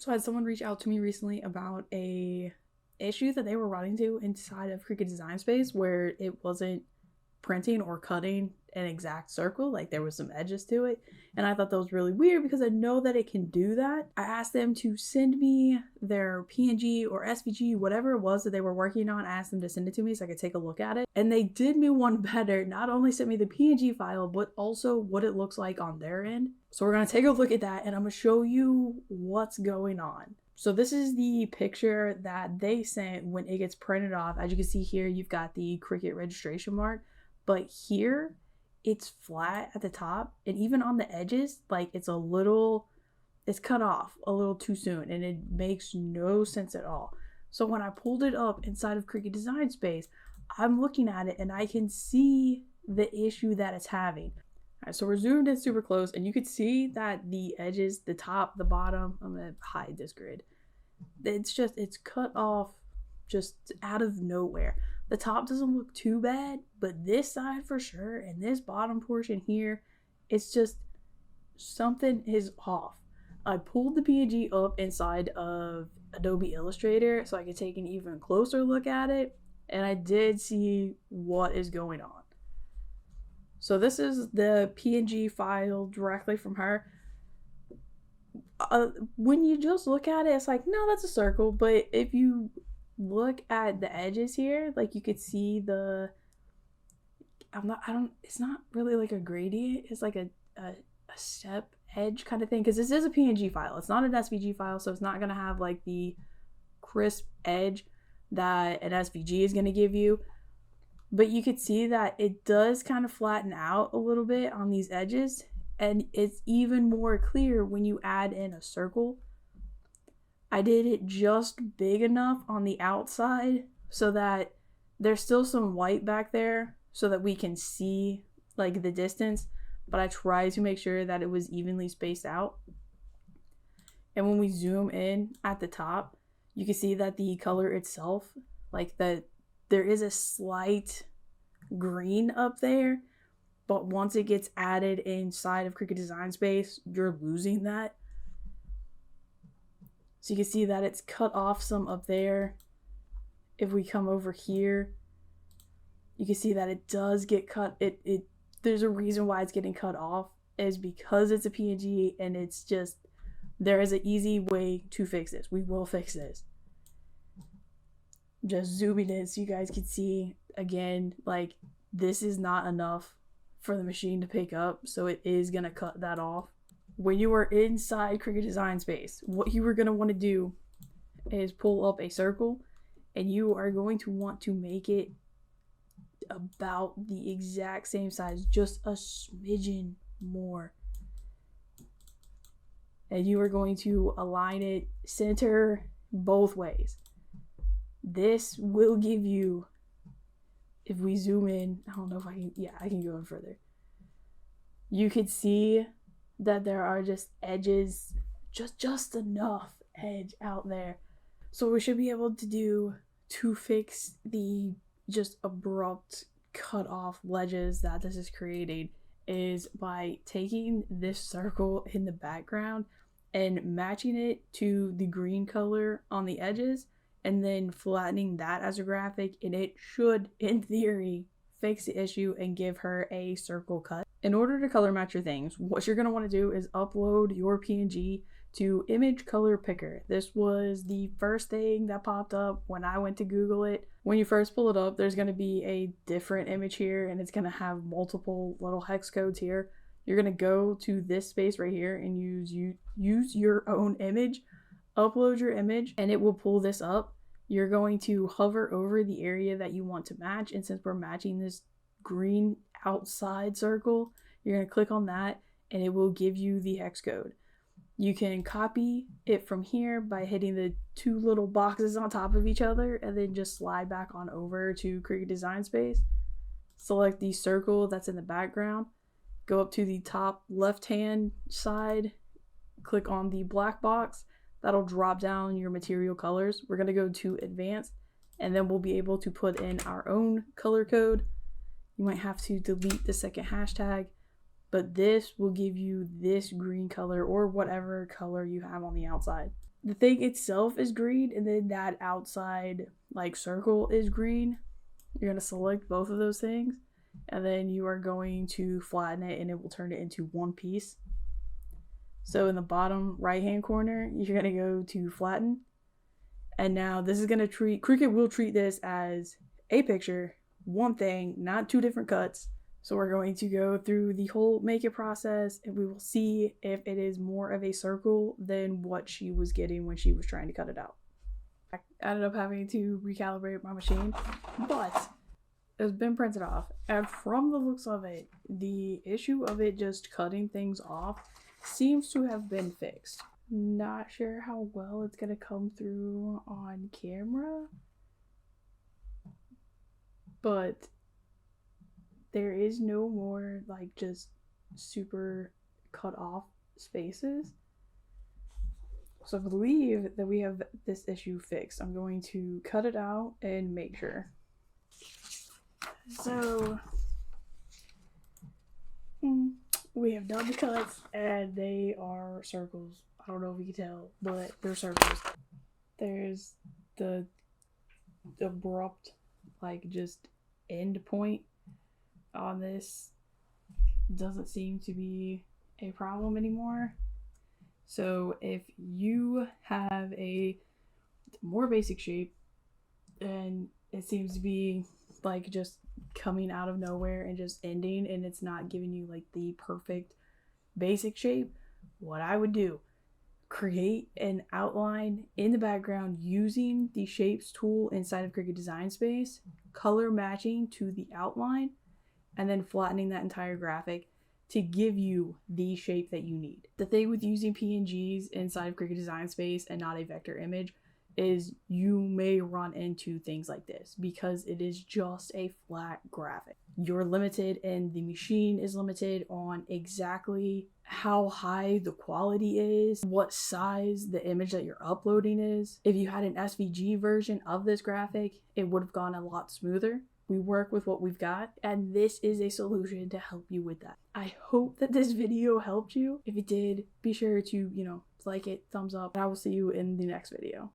So I had someone reach out to me recently about a issue that they were running into inside of Cricut Design Space where it wasn't printing or cutting an exact circle, like there was some edges to it, and I thought that was really weird because I know that it can do that. I asked them to send me their PNG or SVG, whatever it was that they were working on. I asked them to send it to me so I could take a look at it, and they did me one better. Not only sent me the PNG file, but also what it looks like on their end. So we're gonna take a look at that, and I'm gonna show you what's going on. So this is the picture that they sent when it gets printed off. As you can see here, you've got the Cricut registration mark, but here it's flat at the top, and even on the edges, like it's cut off a little too soon, and it makes no sense at all. So when I pulled it up inside of Cricut Design Space, I'm looking at it and I can see the issue that it's having. All right, so we're zoomed in super close, and you could see that the edges, the top, the bottom, I'm gonna hide this grid. It's cut off just out of nowhere. The top doesn't look too bad, but this side for sure, and this bottom portion here, it's just something is off. I pulled the PNG up inside of Adobe Illustrator so I could take an even closer look at it, and I did see what is going on. So this is the PNG file directly from her. When you just look at it, it's like, no, that's a circle, but if you look at the edges here, like you could see it's not really like a gradient, it's like a step edge kind of thing, because this is a PNG file, it's not an SVG file, so it's not going to have like the crisp edge that an SVG is going to give you, but you could see that it does kind of flatten out a little bit on these edges, and it's even more clear when you add in a circle. I did it just big enough on the outside so that there's still some white back there so that we can see like the distance, but I tried to make sure that it was evenly spaced out. And when we zoom in at the top, you can see that the color itself, like there is a slight green up there, but once it gets added inside of Cricut Design Space, you're losing that. So you can see that it's cut off some up there. If we come over here, you can see that it does get cut. There's a reason why it's getting cut off, is because it's a PNG, and it's just, there is an easy way to fix this. We will fix this. Just zooming in so you guys can see, again, like this is not enough for the machine to pick up, so it is gonna cut that off. When you are inside Cricut Design Space, what you are going to want to do is pull up a circle, and you are going to want to make it about the exact same size, just a smidgen more. And you are going to align it center both ways. This will give you, if we zoom in, I don't know if I can, yeah, I can go in further. You could see that there are just edges, just enough edge out there. So what we should be able to do to fix the just abrupt cut off ledges that this is creating is by taking this circle in the background and matching it to the green color on the edges, and then flattening that as a graphic, and it should, in theory, fix the issue and give her a circle cut. In order to color match your things, what you're going to want to do is upload your PNG to Image Color Picker. This was the first thing that popped up when I went to Google it. When you first pull it up, there's going to be a different image here, and it's going to have multiple little hex codes here. You're going to go to this space right here and use your own image, upload your image, and it will pull this up. You're going to hover over the area that you want to match, and since we're matching this green outside circle, you're going to click on that, and it will give you the hex code. You can copy it from here by hitting the two little boxes on top of each other, and then just slide back on over to Cricut Design Space. Select the circle that's in the background, go up to the top left hand side, click on the black box. That'll drop down your material colors. We're going to go to advanced, and then we'll be able to put in our own color code. You might have to delete the second hashtag, but this will give you this green color or whatever color you have on the outside. the thing itself is green, and then that outside like circle is green. You're going to select both of those things, and then you are going to flatten it, and it will turn it into one piece. So in the bottom right hand corner, you're going to go to flatten. And now this is going to Cricut will treat this as a picture, one thing, not two different cuts. So we're going to go through the whole make it process, and we will see if it is more of a circle than what she was getting when she was trying to cut it out. I ended up having to recalibrate my machine, but it's been printed off. And from the looks of it, the issue of it just cutting things off seems to have been fixed. Not sure how well it's gonna come through on camera, but there is no more like just super cut off spaces. So I believe that we have this issue fixed. I'm going to cut it out and make sure. So we have done the cuts, and they are circles. I don't know if you can tell, but they're circles. There's the abrupt, like, just end point on this. Doesn't seem to be a problem anymore. So if you have a more basic shape and it seems to be like just coming out of nowhere and just ending, and it's not giving you like the perfect basic shape, what I would do, create an outline in the background using the shapes tool inside of Cricut Design Space, color matching to the outline, and then flattening that entire graphic to give you the shape that you need. The thing with using PNGs inside of Cricut Design Space and not a vector image is you may run into things like this because it is just a flat graphic. You're limited, and the machine is limited on exactly how high the quality is, what size the image that you're uploading is. If you had an SVG version of this graphic, it would have gone a lot smoother. We work with what we've got, and this is a solution to help you with that. I hope that this video helped you. If it did, be sure to, like it, thumbs up, and I will see you in the next video.